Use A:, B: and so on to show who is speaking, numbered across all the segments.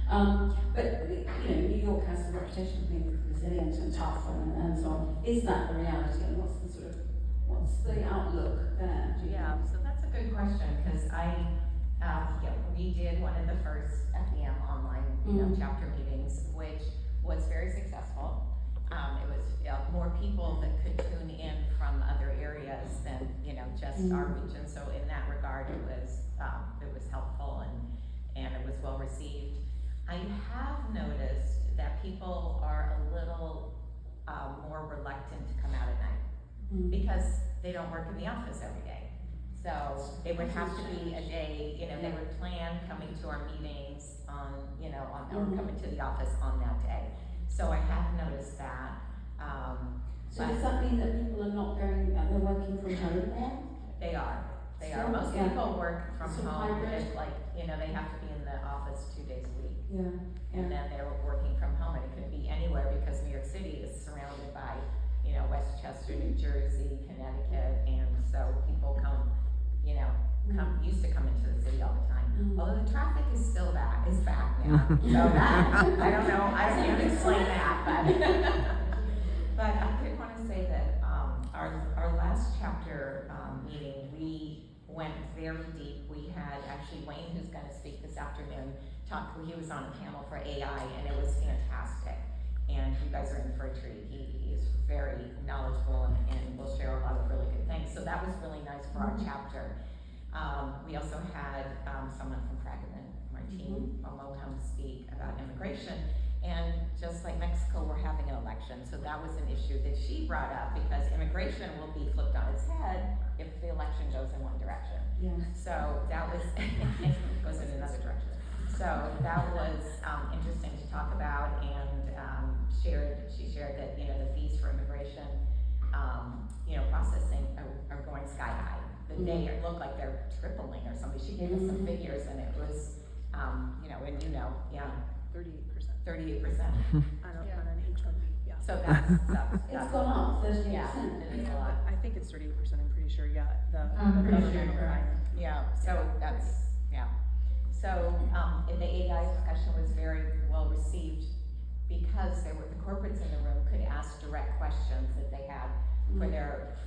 A: But New York has the reputation of being resilient and tough and so on. Is that the reality, and what's the outlook there?
B: Yeah, so that's a good question, because we did one of the first FEM online chapter meetings, which was very successful. It was more people that could tune in from other areas than just our region. So in that regard, it was helpful and it was well received. I have noticed that people are a little more reluctant to come out at night because they don't work in the office every day. So it would have to be a day, they would plan coming to our meetings or coming to the office on that day. So I have noticed that.
A: So does that mean that people are not going, they're working from home then?
B: They are.
A: Still?
B: Most people work from
A: Some
B: home.
A: hybrid?
B: It's they have to be in the office 2 days a week.
A: Yeah.
B: And then they're working from home, and it could be anywhere because New York City is surrounded by, Westchester, New Jersey, Connecticut, and so people used to come into the city all the time. Although the traffic is back now. So that, I don't know, I can't explain that, but I did want to say that our last chapter meeting, we went very deep. We had actually Wayne, who's going to speak this afternoon, he was on a panel for AI, and it was fantastic. And you guys are in for a treat. He is very knowledgeable and will share a lot of really good things. So that was really nice for our chapter. We also had someone from Fragment, Martine Omo, come speak about immigration. And just like Mexico, we're having an election. So that was an issue that she brought up, because immigration will be flipped on its head if the election goes in one direction.
A: Yeah.
B: So that was, goes in another direction. So that was interesting to talk about, and she shared that the fees for immigration processing are going sky high. They look like they're tripling or something. She gave us some figures, and it was 38%. 38%.
C: On an H1B, yeah.
B: So that's
A: It's gone up 38%.
B: Yeah, it is a lot.
C: I think it's 38%, I'm pretty sure, yeah.
A: I'm pretty sure,
C: governmental
A: correct.
C: line.
B: Yeah, so that's, So, the AI discussion was very well received, because the corporates in the room could ask direct questions that they had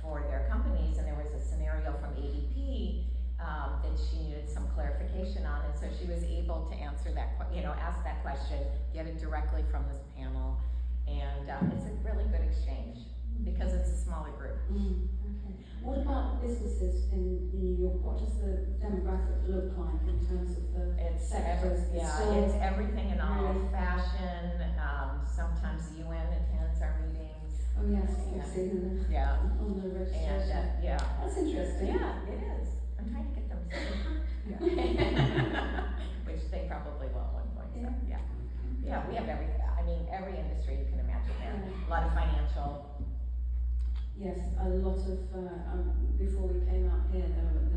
B: for their companies, and there was a scenario from ADP that she needed some clarification on, and so she was able to answer that, ask that question, get it directly from this panel, and it's a really good exchange because it's a smaller group.
A: Okay. What about businesses in New York? What does the demographic look like in terms of the sectors?
B: It's everything and all.
A: Really?
B: Fashion, sometimes the UN attends our meetings.
A: Oh yes, I've seen them on the registration.
B: And
A: That's interesting.
B: yeah, it is. I'm trying to get them to which they probably will at one point. So, yeah, we have every industry you can imagine there. A lot of financial.
A: Yes, a lot of, before we came out here, there were